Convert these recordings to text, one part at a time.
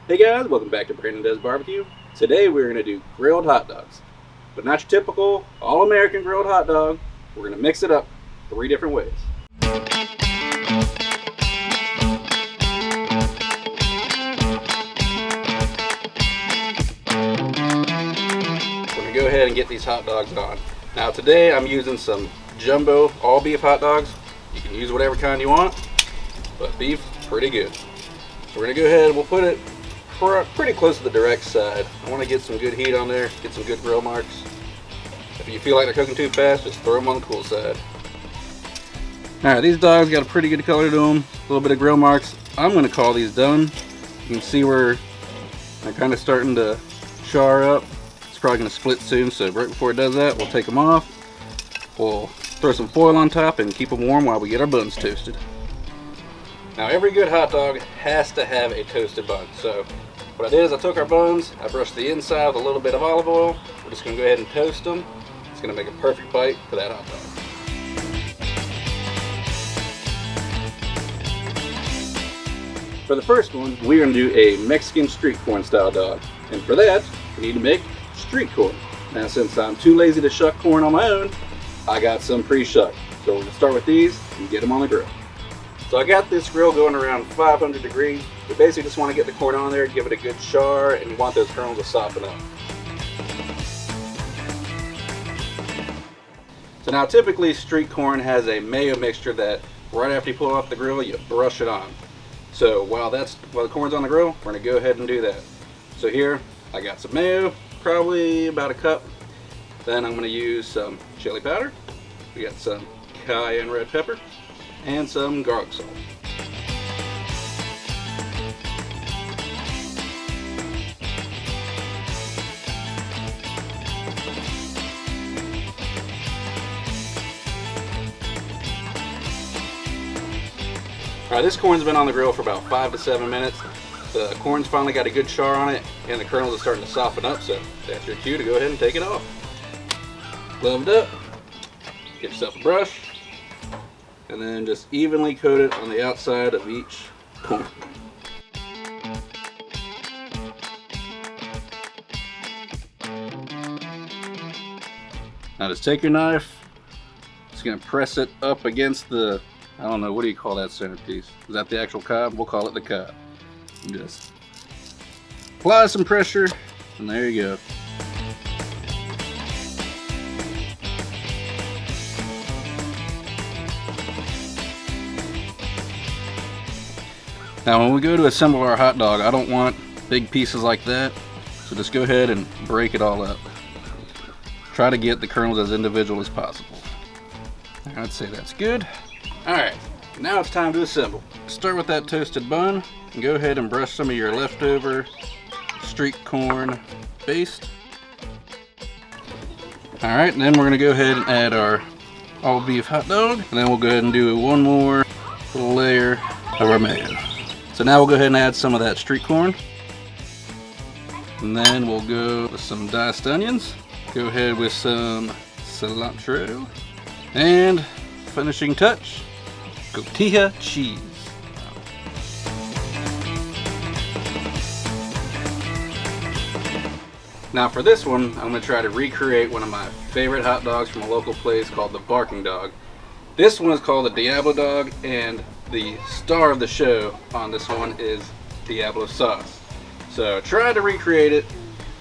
Hey guys, welcome back to Brandon Does Barbecue. Today we're going to do grilled hot dogs, but not your typical all-American grilled hot dog. We're going to mix it up 3 different ways. We're going to go ahead and get these hot dogs on. Now today I'm using some jumbo all beef hot dogs. You can use whatever kind you want, but beef, pretty good. So we're going to go ahead and we'll put it pretty close to the direct side. I want to get some good heat on there, get some good grill marks. If you feel like they're cooking too fast, just throw them on the cool side. Alright, these dogs got a pretty good color to them, a little bit of grill marks. I'm going to call these done. You can see where they're kind of starting to char up. It's probably going to split soon, so right before it does that, we'll take them off. We'll throw some foil on top and keep them warm while we get our buns toasted. Now every good hot dog has to have a toasted bun, so what I did is I took our buns, I brushed the inside with a little bit of olive oil. We're just going to go ahead and toast them. It's going to make a perfect bite for that hot dog. For the first one, we're going to do a Mexican street corn style dog. And for that, we need to make street corn. Now since I'm too lazy to shuck corn on my own, I got some pre-shucked. So we're going to start with these and get them on the grill. So I got this grill going around 500 degrees. We basically just want to get the corn on there, give it a good char, and you want those kernels to soften up. So now typically street corn has a mayo mixture that right after you pull it off the grill, you brush it on. So while the corn's on the grill, we're going to go ahead and do that. So here I got some mayo, probably about a cup. Then I'm going to use some chili powder. We got some cayenne red pepper and some garlic salt. Alright, this corn's been on the grill for about 5 to 7 minutes. The corn's finally got a good char on it and the kernels are starting to soften up, so that's your cue to go ahead and take it off. Level it up, get yourself a brush, and then just evenly coat it on the outside of each corn. Now just take your knife, just gonna press it up against the, I don't know, what do you call that centerpiece? Is that the actual cob? We'll call it the cob. And just apply some pressure, and there you go. Now when we go to assemble our hot dog, I don't want big pieces like that, so just go ahead and break it all up. Try to get the kernels as individual as possible. I'd say that's good. Alright, now it's time to assemble. Start with that toasted bun, and go ahead and brush some of your leftover street corn paste. Alright, then we're going to go ahead and add our all beef hot dog, and then we'll go ahead and do one more layer of our mayo. So now we'll go ahead and add some of that street corn. And then we'll go with some diced onions. Go ahead with some cilantro. And finishing touch, cotija cheese. Now for this one, I'm going to try to recreate one of my favorite hot dogs from a local place called the Barking Dog. This one is called the Diablo Dog, and the star of the show on this one is Diablo sauce. So try to recreate it.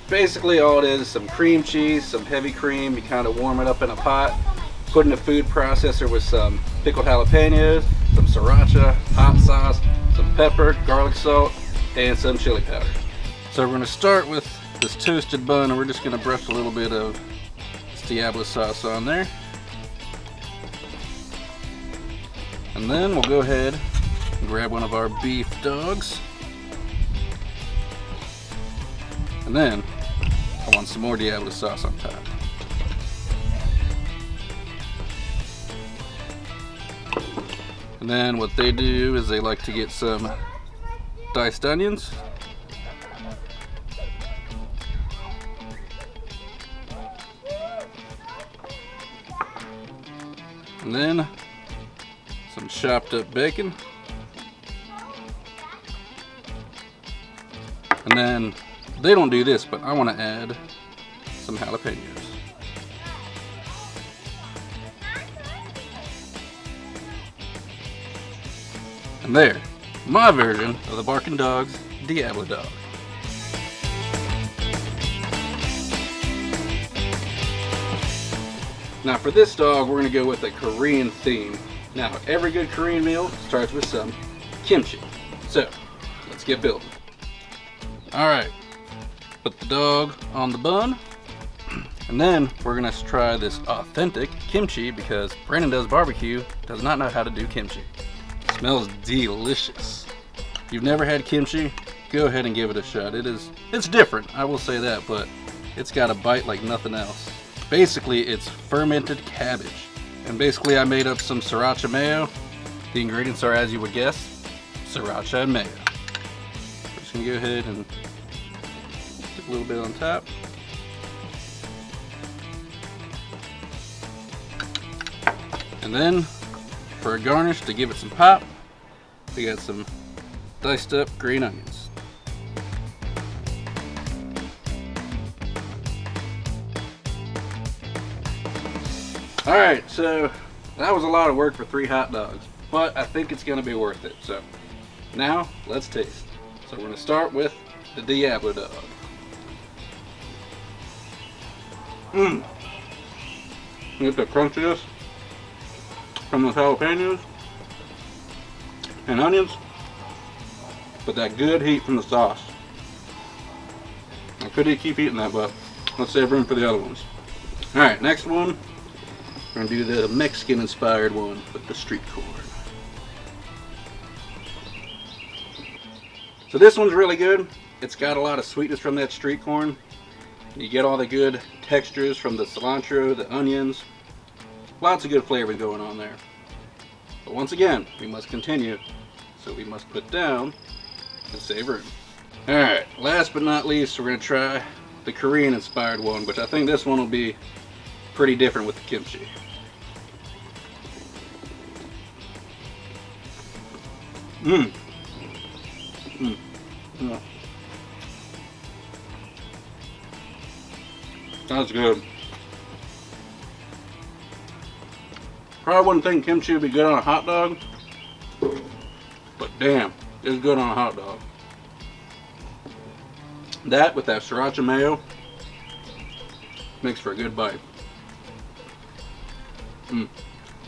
Basically all it is some cream cheese, some heavy cream. You kind of warm it up in a pot, put in a food processor with some pickled jalapenos, some sriracha, hot sauce, some pepper, garlic salt, and some chili powder. So we're going to start with this toasted bun, and we're just going to brush a little bit of this Diablo sauce on there. And then we'll go ahead and grab one of our beef dogs. And then I want some more Diablo sauce on top. And then what they do is they like to get some diced onions. And then some chopped up bacon. And then they don't do this, but I want to add some jalapenos. And there, my version of the Barking Dog's Diablo Dog. Now for this dog, we're going to go with a Korean theme. Now, every good Korean meal starts with some kimchi. So, let's get building. Alright, put the dog on the bun. And then we're going to try this authentic kimchi because Brandon Does Barbecue does not know how to do kimchi. It smells delicious. If you've never had kimchi, go ahead and give it a shot. It's different, I will say that, but it's got a bite like nothing else. Basically, it's fermented cabbage. And basically, I made up some sriracha mayo. The ingredients are, as you would guess, sriracha and mayo. We're just gonna go ahead and put a little bit on top. And then, for a garnish to give it some pop, we got some diced up green onions. Alright, so that was a lot of work for 3 hot dogs, but I think it's going to be worth it. So now let's taste. So we're going to start with the Diablo Dog. You get the crunchiness from those jalapenos and onions, but that good heat from the sauce. I could keep eating that, but let's save room for the other ones. Alright, next one. We're going to do the Mexican inspired one with the street corn. So this one's really good. It's got a lot of sweetness from that street corn. You get all the good textures from the cilantro, the onions. Lots of good flavor going on there. But once again, we must continue. So we must put down and save room. Alright, last but not least, we're going to try the Korean inspired one, which I think this one will be pretty different with the kimchi. That's good. Probably wouldn't think kimchi would be good on a hot dog, but damn, it's good on a hot dog. That with that sriracha mayo makes for a good bite.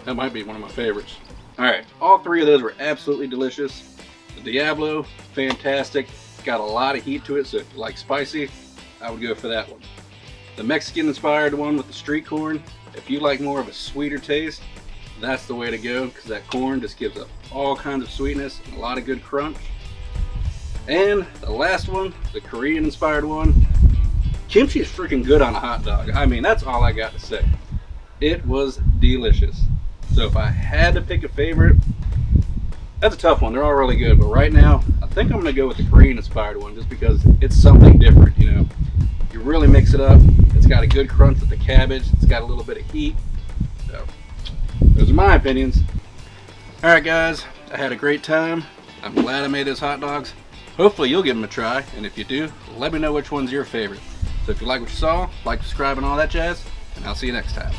That might be one of my favorites. Alright, all 3 of those were absolutely delicious. The Diablo, fantastic. It's got a lot of heat to it, so if you like spicy, I would go for that one. The Mexican inspired one with the street corn, if you like more of a sweeter taste, that's the way to go, because that corn just gives up all kinds of sweetness and a lot of good crunch. And the last one, the Korean inspired one, kimchi is freaking good on a hot dog. I mean, that's all I got to say. It was delicious. So if I had to pick a favorite, that's a tough one. They're all really good, but right now I think I'm gonna go with the Korean inspired one just because it's something different, you know. You really mix it up. It's got a good crunch with the cabbage. It's got a little bit of heat. So those are my opinions. All right, guys, I had a great time. I'm glad I made those hot dogs. Hopefully you'll give them a try, and if you do, let me know which one's your favorite. So if you like what you saw, like, subscribe, and all that jazz, and I'll see you next time.